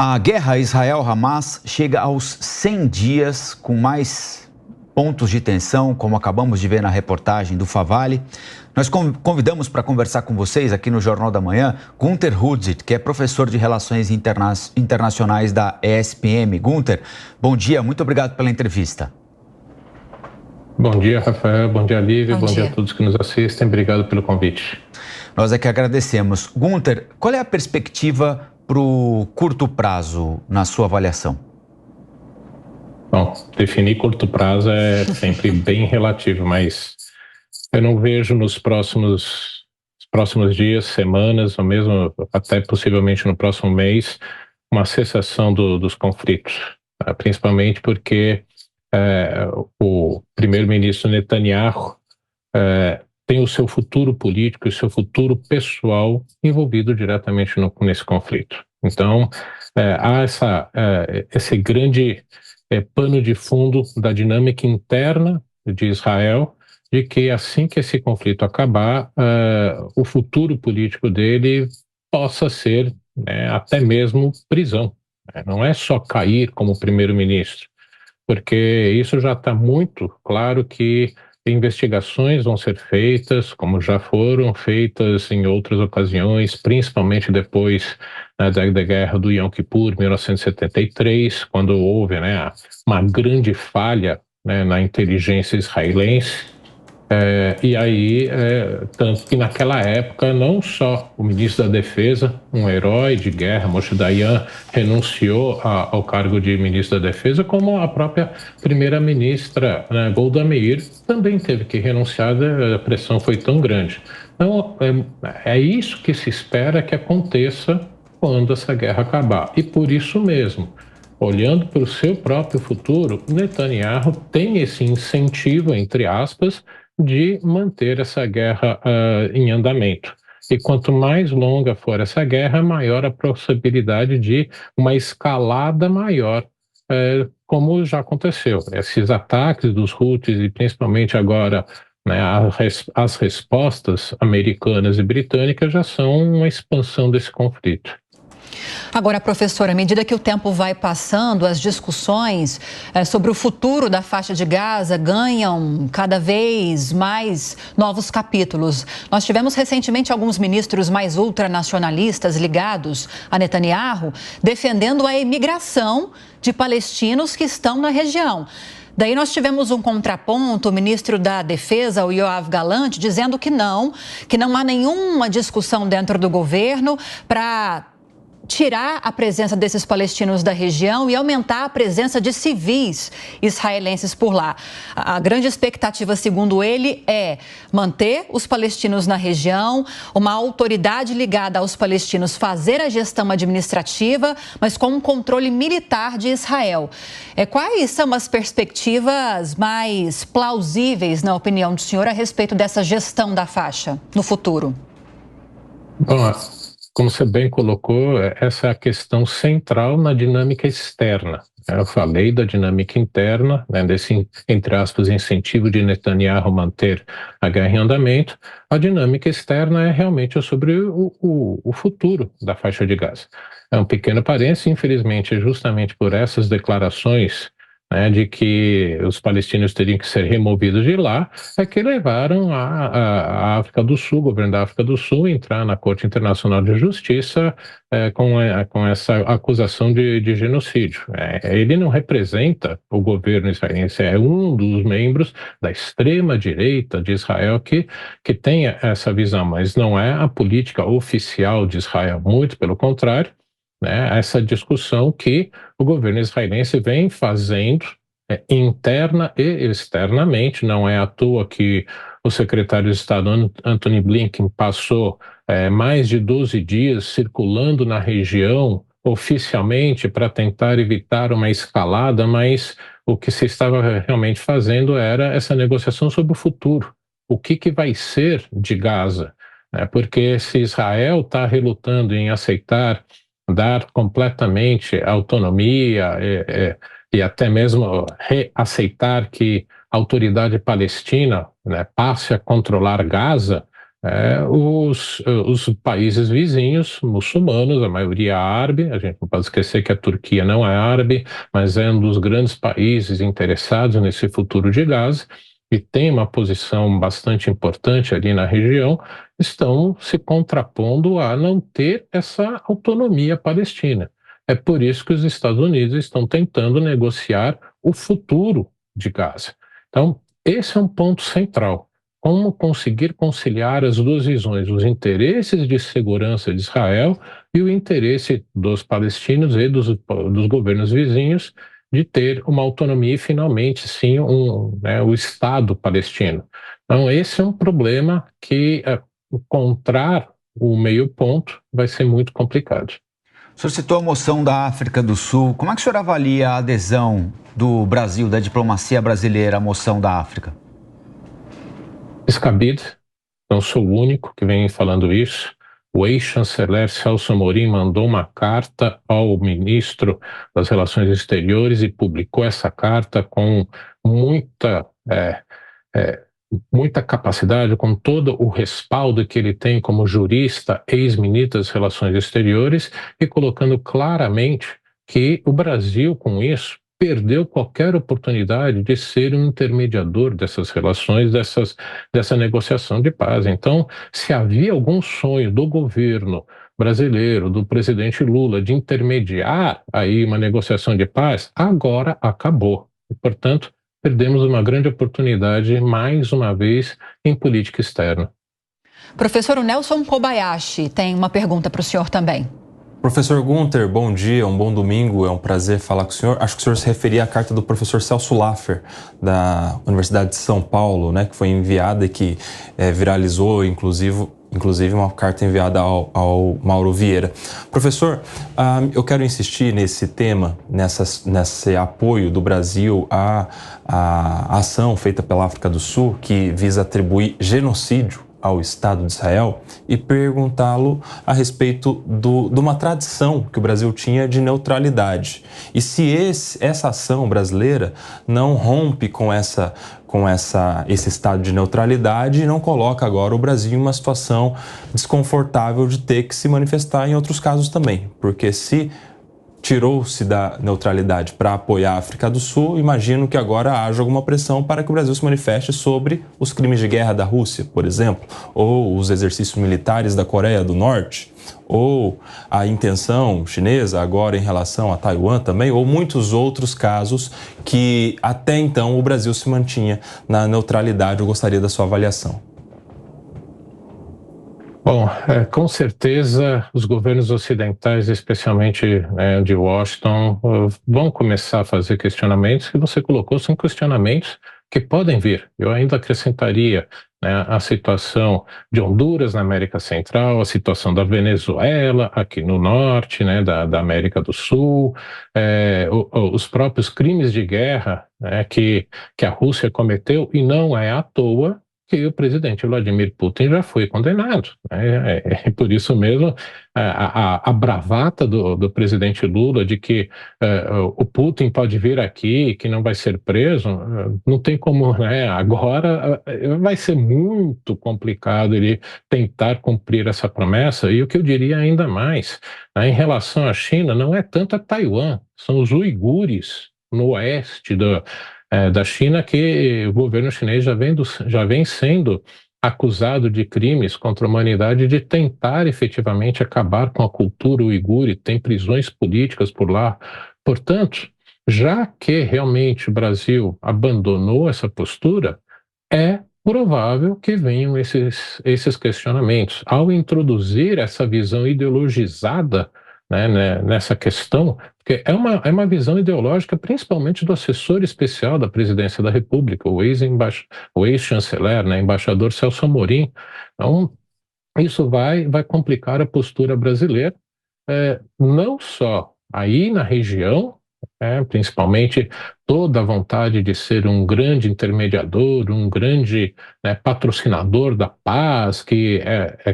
A guerra Israel-Hamas chega aos 100 dias, com mais pontos de tensão, como acabamos de ver na reportagem do Favale. Nós convidamos para conversar com vocês aqui no Jornal da Manhã, Gunter Hudzit, que é professor de Relações Internacionais da ESPM. Gunter, bom dia, muito obrigado pela entrevista. Bom dia, Rafael, bom dia, Lívia, bom dia a todos que nos assistem, obrigado pelo convite. Nós é que agradecemos. Gunter, qual é a perspectiva para o curto prazo, na sua avaliação? Bom, definir curto prazo é sempre bem relativo, mas eu não vejo nos próximos dias, semanas, ou mesmo até possivelmente no próximo mês, uma cessação dos conflitos, principalmente porque o primeiro-ministro Netanyahu tem o seu futuro político e o seu futuro pessoal envolvido diretamente nesse conflito. Então, há esse grande pano de fundo da dinâmica interna de Israel, de que assim que esse conflito acabar, o futuro político dele possa ser até mesmo prisão. Não é só cair como primeiro-ministro, porque isso já está muito claro que investigações vão ser feitas, como já foram feitas em outras ocasiões, principalmente depois da guerra do Yom Kippur, 1973, quando houve uma grande falha na inteligência israelense. E aí, tanto que naquela época, não só o ministro da Defesa, um herói de guerra, Moshe Dayan, renunciou ao cargo de ministro da Defesa, como a própria primeira-ministra, Golda Meir, também teve que renunciar, a pressão foi tão grande. Então, é isso que se espera que aconteça quando essa guerra acabar. E por isso mesmo, olhando para o seu próprio futuro, Netanyahu tem esse incentivo, entre aspas, de manter essa guerra em andamento. E quanto mais longa for essa guerra, maior a possibilidade de uma escalada maior, como já aconteceu. Esses ataques dos Houthis e principalmente agora as respostas americanas e britânicas já são uma expansão desse conflito. Agora, professora, à medida que o tempo vai passando, as discussões sobre o futuro da faixa de Gaza ganham cada vez mais novos capítulos. Nós tivemos recentemente alguns ministros mais ultranacionalistas ligados a Netanyahu defendendo a imigração de palestinos que estão na região. Daí nós tivemos um contraponto, o ministro da Defesa, o Yoav Gallant, dizendo que não há nenhuma discussão dentro do governo para tirar a presença desses palestinos da região e aumentar a presença de civis israelenses por lá. A grande expectativa, segundo ele, é manter os palestinos na região, uma autoridade ligada aos palestinos fazer a gestão administrativa, mas com um controle militar de Israel. Quais são as perspectivas mais plausíveis, na opinião do senhor, a respeito dessa gestão da faixa no futuro? Bom, como você bem colocou, essa é a questão central na dinâmica externa. Eu falei da dinâmica interna, desse, entre aspas, incentivo de Netanyahu manter a guerra em andamento. A dinâmica externa é realmente sobre o futuro da faixa de Gaza. É um pequeno parênteses, infelizmente, justamente por essas declarações de que os palestinos teriam que ser removidos de lá, é que levaram a África do Sul, o governo da África do Sul, a entrar na Corte Internacional de Justiça com essa acusação de genocídio. Ele não representa o governo israelense, é um dos membros da extrema-direita de Israel que tem essa visão, mas não é a política oficial de Israel, muito pelo contrário. Essa discussão que o governo israelense vem fazendo interna e externamente. Não é à toa que o secretário de Estado Antony Blinken passou mais de 12 dias circulando na região oficialmente para tentar evitar uma escalada, mas o que se estava realmente fazendo era essa negociação sobre o futuro. O que vai ser de Gaza? Porque se Israel está relutando em aceitar dar completamente autonomia e até mesmo reaceitar que a autoridade palestina passe a controlar Gaza, os países vizinhos muçulmanos, a maioria árabe. A gente não pode esquecer que a Turquia não é árabe, mas é um dos grandes países interessados nesse futuro de Gaza e tem uma posição bastante importante ali na região, estão se contrapondo a não ter essa autonomia palestina. É por isso que os Estados Unidos estão tentando negociar o futuro de Gaza. Então, esse é um ponto central. Como conseguir conciliar as duas visões, os interesses de segurança de Israel e o interesse dos palestinos e dos governos vizinhos de ter uma autonomia e, finalmente, sim, o Estado palestino. Então, esse é um problema que encontrar o meio ponto vai ser muito complicado. O senhor citou a moção da África do Sul. Como é que o senhor avalia a adesão do Brasil, da diplomacia brasileira à moção da África? Descabido, não sou o único que vem falando isso. O ex-chanceler Celso Amorim mandou uma carta ao ministro das Relações Exteriores e publicou essa carta com muita capacidade, com todo o respaldo que ele tem como jurista, ex-ministro das Relações Exteriores, e colocando claramente que o Brasil, com isso, perdeu qualquer oportunidade de ser um intermediador dessas relações, dessa negociação de paz. Então, se havia algum sonho do governo brasileiro, do presidente Lula, de intermediar aí uma negociação de paz, agora acabou. E, portanto, perdemos uma grande oportunidade, mais uma vez, em política externa. Professor, o Nelson Kobayashi tem uma pergunta para o senhor também. Professor Gunter, bom dia, um bom domingo, é um prazer falar com o senhor. Acho que o senhor se referia à carta do professor Celso Laffer, da Universidade de São Paulo, né, que foi enviada e que viralizou, inclusive uma carta enviada ao Mauro Vieira. Professor, eu quero insistir nesse tema, nesse apoio do Brasil à ação feita pela África do Sul, que visa atribuir genocídio ao Estado de Israel, e perguntá-lo a respeito de uma tradição que o Brasil tinha de neutralidade. E se essa ação brasileira não rompe com esse estado de neutralidade e não coloca agora o Brasil em uma situação desconfortável de ter que se manifestar em outros casos também. Porque se tirou-se da neutralidade para apoiar a África do Sul, imagino que agora haja alguma pressão para que o Brasil se manifeste sobre os crimes de guerra da Rússia, por exemplo, ou os exercícios militares da Coreia do Norte, ou a intenção chinesa agora em relação a Taiwan também, ou muitos outros casos que até então o Brasil se mantinha na neutralidade. Eu gostaria da sua avaliação. Bom, com certeza os governos ocidentais, especialmente de Washington, vão começar a fazer questionamentos que você colocou, são questionamentos que podem vir. Eu ainda acrescentaria a situação de Honduras na América Central, a situação da Venezuela aqui no norte, da América do Sul, os próprios crimes de guerra que a Rússia cometeu, e não é à toa que o presidente Vladimir Putin já foi condenado. Por isso mesmo, a bravata do presidente Lula de que o Putin pode vir aqui, que não vai ser preso, não tem como, agora vai ser muito complicado ele tentar cumprir essa promessa. E o que eu diria ainda mais, em relação à China, não é tanto a Taiwan, são os uigures no oeste da China, que o governo chinês já vem sendo acusado de crimes contra a humanidade, de tentar efetivamente acabar com a cultura uigure, tem prisões políticas por lá. Portanto, já que realmente o Brasil abandonou essa postura, é provável que venham esses questionamentos. Ao introduzir essa visão ideologizada nessa questão, porque é uma visão ideológica principalmente do assessor especial da presidência da República, o ex-chanceler, embaixador Celso Amorim. Então, isso vai complicar a postura brasileira, não só aí na região, principalmente toda a vontade de ser um grande intermediador, um grande patrocinador da paz, que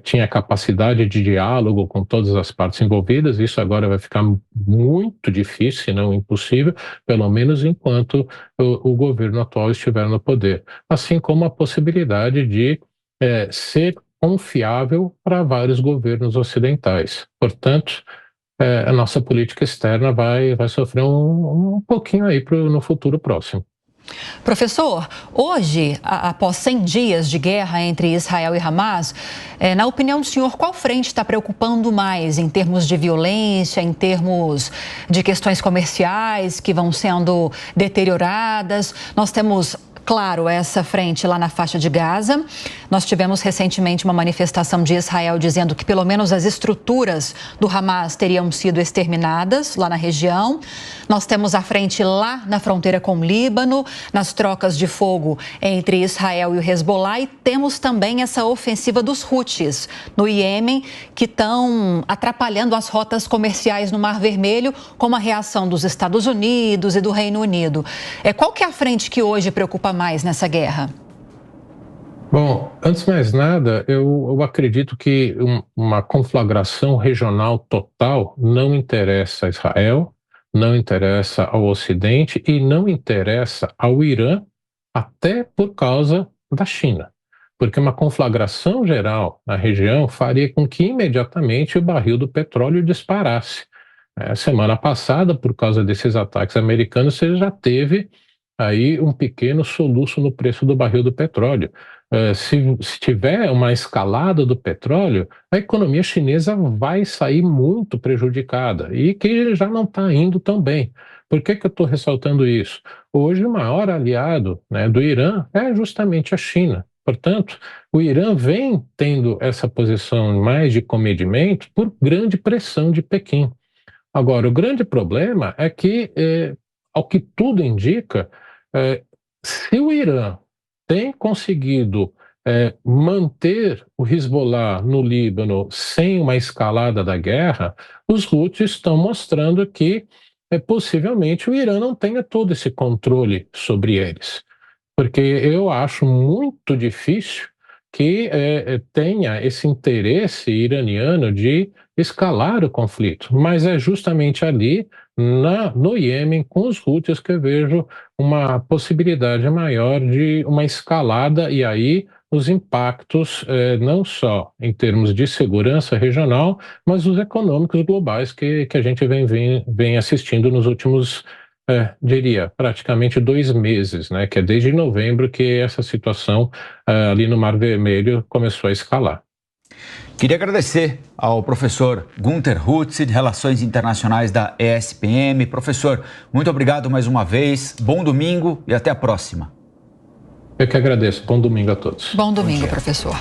tinha capacidade de diálogo com todas as partes envolvidas. Isso agora vai ficar muito difícil, se não impossível, pelo menos enquanto o governo atual estiver no poder. Assim como a possibilidade de ser confiável para vários governos ocidentais. Portanto, a nossa política externa vai sofrer um pouquinho aí no futuro próximo. Professor, hoje, após 100 dias de guerra entre Israel e Hamas, na opinião do senhor, qual frente está preocupando mais em termos de violência, em termos de questões comerciais que vão sendo deterioradas? Nós temos, claro, essa frente lá na faixa de Gaza. Nós tivemos recentemente uma manifestação de Israel dizendo que pelo menos as estruturas do Hamas teriam sido exterminadas lá na região. Nós temos a frente lá na fronteira com o Líbano, nas trocas de fogo entre Israel e o Hezbollah, e temos também essa ofensiva dos Houthis no Iêmen, que estão atrapalhando as rotas comerciais no Mar Vermelho, com a reação dos Estados Unidos e do Reino Unido. Qual que é a frente que hoje preocupa mais nessa guerra? Bom, antes de mais nada, eu acredito que uma conflagração regional total não interessa a Israel, não interessa ao Ocidente e não interessa ao Irã, até por causa da China. Porque uma conflagração geral na região faria com que imediatamente o barril do petróleo disparasse. Semana passada, por causa desses ataques americanos, você já teve aí um pequeno soluço no preço do barril do petróleo. Se tiver uma escalada do petróleo, a economia chinesa vai sair muito prejudicada e que já não está indo tão bem. Por que eu estou ressaltando isso? Hoje o maior aliado, né, do Irã é justamente a China. Portanto, o Irã vem tendo essa posição mais de comedimento por grande pressão de Pequim. Agora, o grande problema é que, ao que tudo indica, se o Irã tem conseguido manter o Hezbollah no Líbano sem uma escalada da guerra, os Houthis estão mostrando que possivelmente o Irã não tenha todo esse controle sobre eles. Porque eu acho muito difícil que tenha esse interesse iraniano de escalar o conflito, mas é justamente ali no Iêmen com os Houthis que eu vejo uma possibilidade maior de uma escalada e aí os impactos não só em termos de segurança regional, mas os econômicos globais que a gente vem assistindo nos últimos, diria, praticamente 2 meses, né? Que é desde novembro que essa situação ali no Mar Vermelho começou a escalar. Queria agradecer ao professor Gunther Hutze, de Relações Internacionais da ESPM. Professor, muito obrigado mais uma vez, bom domingo e até a próxima. Eu que agradeço, bom domingo a todos. Bom domingo, professor.